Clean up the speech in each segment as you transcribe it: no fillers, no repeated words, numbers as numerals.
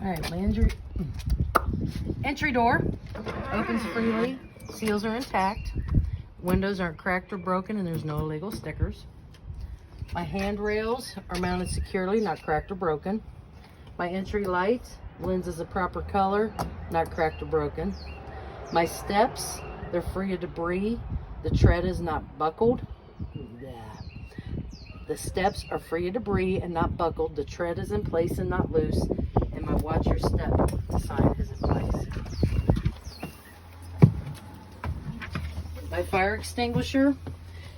All right, my entry door opens freely. Seals are intact. Windows aren't cracked or broken, and there's no illegal stickers. My handrails are mounted securely, not cracked or broken. My entry light, lens is a proper color, not cracked or broken. My steps, they're free of debris. The tread is not buckled. The steps are free of debris and not buckled. The tread is in place and not loose. And my watch your step sign is in place. My fire extinguisher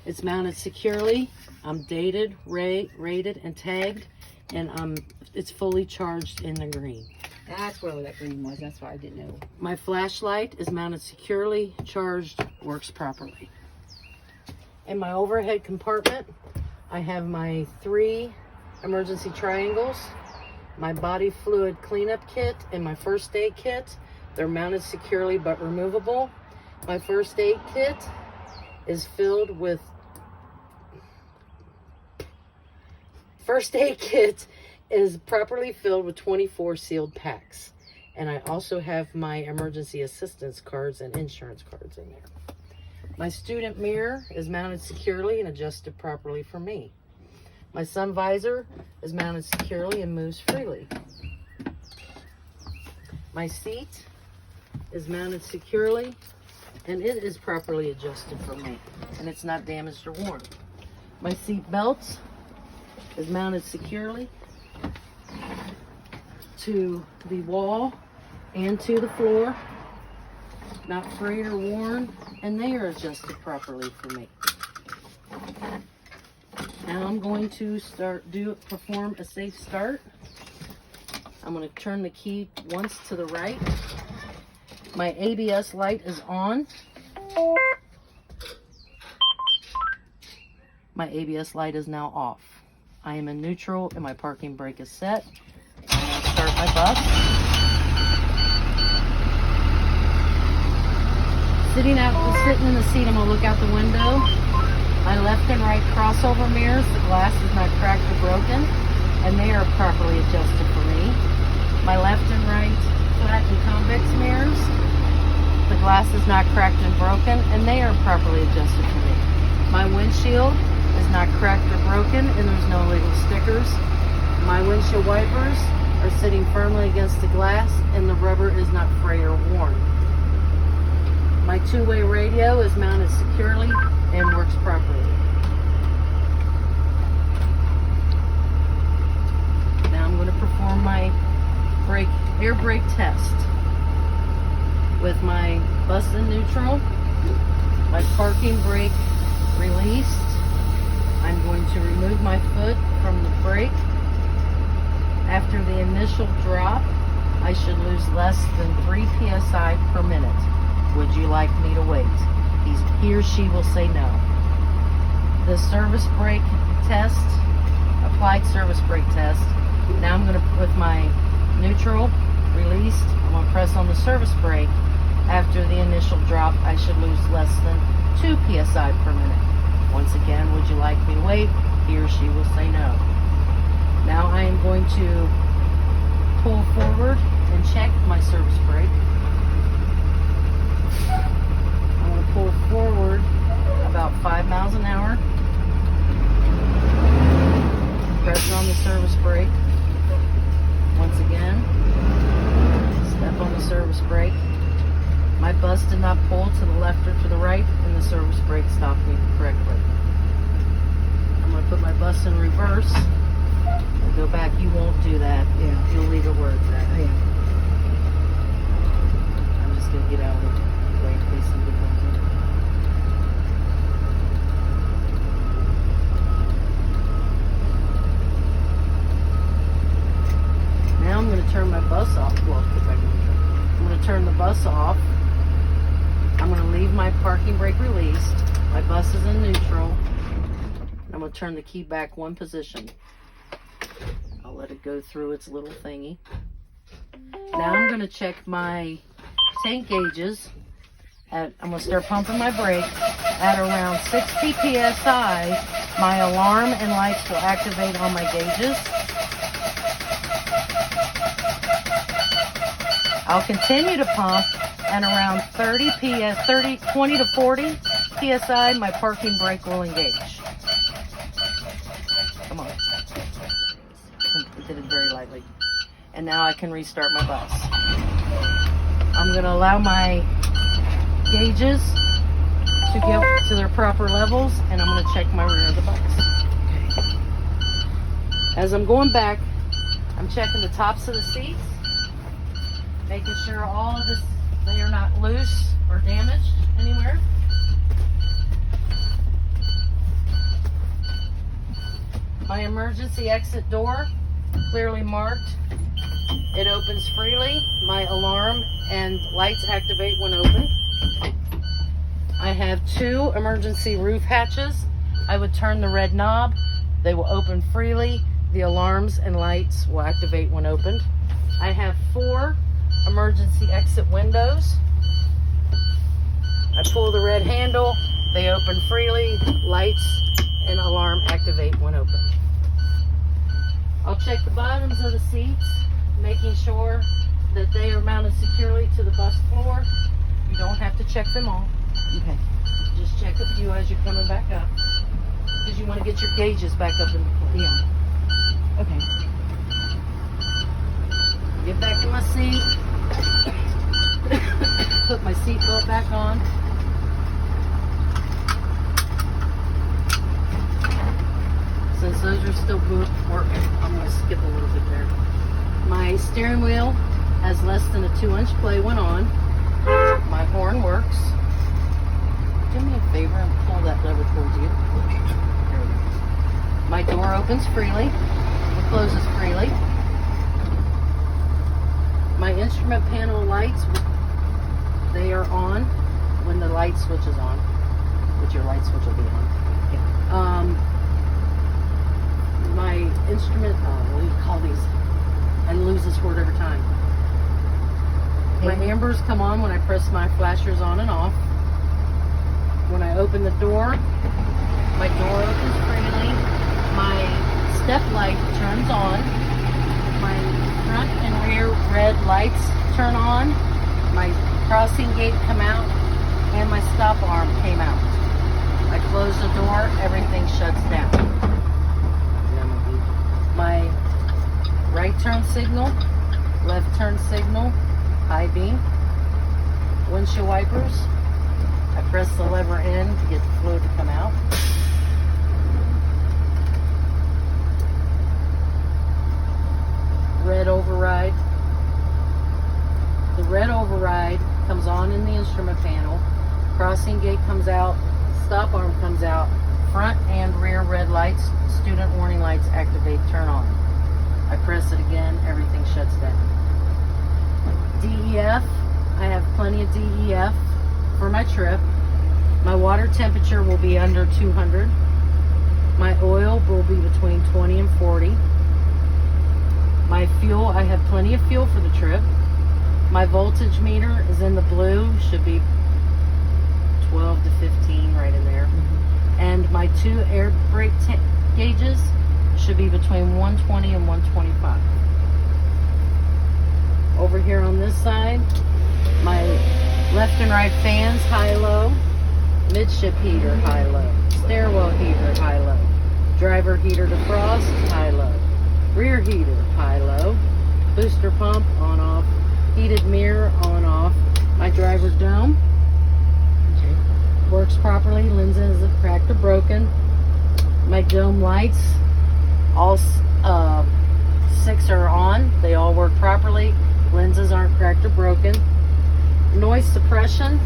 is mounted securely. I'm dated, rated, and tagged, and it's fully charged in the green. That's where that green was. That's why I didn't know. My flashlight is mounted securely, charged, works properly. In my overhead compartment, I have my 3 emergency triangles, my body fluid cleanup kit, and my first aid kit. They're mounted securely but removable. My first aid kit is filled with properly filled with 24 sealed packs. And I also have my emergency assistance cards and insurance cards in there. My student mirror is mounted securely and adjusted properly for me. My sun visor is mounted securely and moves freely. My seat is mounted securely and it is properly adjusted for me, and it's not damaged or worn. My seat belt is mounted securely to the wall and to the floor, not frayed or worn, and they are adjusted properly for me. Now I'm going to perform a safe start. I'm going to turn the key once to the right. My ABS light is on. My ABS light is now off. I am in neutral and my parking brake is set. I'm going to start my bus. Sitting in the seat, I'm going to look out the window. My left and right crossover mirrors, the glass is not cracked or broken, and they are properly adjusted for me. My left and right flat and convex mirrors, the glass is not cracked and broken, and they are properly adjusted for me. My windshield is not cracked or broken, and there's no illegal stickers. My windshield wipers are sitting firmly against the glass, and the rubber is not frayed or worn. My two-way radio is mounted securely and works properly. Now I'm going to perform my air brake test with my bus in neutral, my parking brake released. I'm going to remove my foot from the brake. After the initial drop, I should lose less than 3 psi per minute. Would you like me to wait? He or she will say no. The service brake test, applied service brake test. Now I'm going to, with my neutral released, I'm going to press on the service brake. After the initial drop, I should lose less than 2 psi per minute. Once again, would you like me to wait? He or she will say no. Now I am going to pull forward and check my service brake. I'm going to pull forward about 5 miles an hour. Press on the service brake. Once again, step on the service brake. My bus did not pull to the left or to the right, and the service brake stopped me correctly. I'm going to put my bus in reverse and go back. You won't do that. Yeah. You'll leave it where it's at. Yeah. I'm just going to get out of the way in case somebody comes in. Now I'm going to turn my bus off. Well, I'm going to turn the bus off. I'm going to leave my parking brake released. My bus is in neutral. I'm going to turn the key back 1 position. I'll let it go through its little thingy. Now I'm going to check my tank gauges. I'm going to start pumping my brake. At around 60 psi, my alarm and lights will activate on my gauges. I'll continue to pump, and around 20 to 40 PSI, my parking brake will engage. Come on. I did it very lightly. And now I can restart my bus. I'm going to allow my gauges to get to their proper levels, and I'm going to check my rear of the bus. Okay. As I'm going back, I'm checking the tops of the seats, making sure all of this, they are not loose or damaged anywhere. My emergency exit door, clearly marked. It opens freely. My alarm and lights activate when open. I have 2 emergency roof hatches. I would turn the red knob. They will open freely. The alarms and lights will activate when opened. I have 4 emergency exit windows. I pull the red handle. They open freely. Lights and alarm activate when open. I'll check the bottoms of the seats, making sure that they are mounted securely to the bus floor. You don't have to check them all. Okay. Just check a few as you're coming back up, because you want to get your gauges back up in the Yeah. Okay. Get back in my seat. Put my seatbelt back on. Since those are still working, I'm going to skip a little bit there. My steering wheel has less than a 2-inch play when on. My horn works. Do me a favor and pull that lever towards you. There we go. My door opens freely. It closes freely. My instrument panel lights, they are on when the light switch is on, which your light switch will be on. Yeah. My instrument, what do you call these? I lose this word every time. My ambers come on when I press my flashers on and off. When I open the door, my door opens freely. My step light turns on. My front and rear red lights turn on. My crossing gate come out, and my stop arm came out. I close the door, everything shuts down. My right turn signal, left turn signal, high beam, windshield wipers. I press the lever in to get the fluid to come out. Red override. The red override comes on in the instrument panel. Crossing gate comes out. Stop arm comes out. Front and rear red lights, student warning lights activate, turn on. I press it again, everything shuts down. DEF, I have plenty of DEF for my trip. My water temperature will be under 200. My oil will be between 20 and 40. My fuel, I have plenty of fuel for the trip. My voltage meter is in the blue, should be 12 to 15 right in there. And my 2 air brake gauges should be between 120 and 125. Over here on this side, my left and right fans, high-low, midship heater, high-low, stairwell heater, high-low, driver heater defrost, high-low, rear heater, high-low, booster pump, on-off, heated mirror, on-off, my driver dome, works properly, lenses isn't cracked or broken. My dome lights, all 6 are on. They all work properly. Lenses aren't cracked or broken. Noise suppression,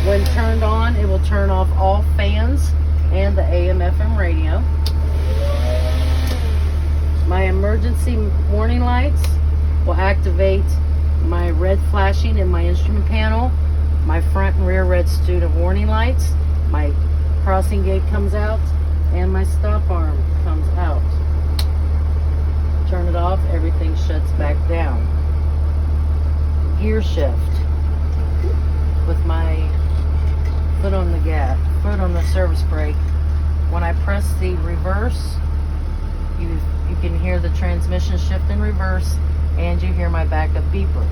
when turned on, it will turn off all fans and the AM/FM radio. My emergency warning lights will activate my red flashing in my instrument panel. My front and rear red student warning lights, my crossing gate comes out, and my stop arm comes out. Turn it off, everything shuts back down. Gear shift. With my foot on the gas, foot on the service brake. When I press the reverse, you can hear the transmission shift in reverse, and you hear my backup beeper.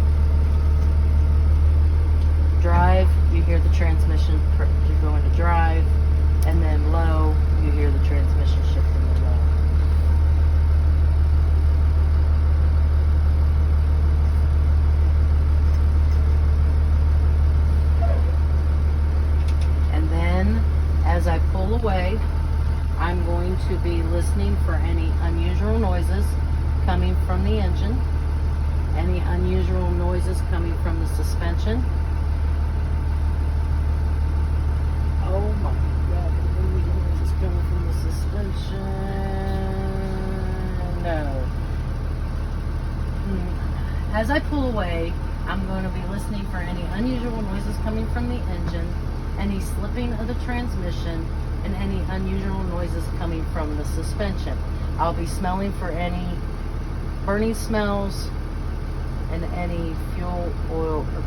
Drive, you hear the transmission, you go into drive, and then low, you hear the transmission shifting to low. And then, as I pull away, I'm going to be listening for any unusual noises coming from the engine, any unusual noises coming from the suspension. Oh my God, the unusual noises coming from the suspension. No. As I pull away, I'm going to be listening for any unusual noises coming from the engine, any slipping of the transmission, and any unusual noises coming from the suspension. I'll be smelling for any burning smells and any fuel, oil, or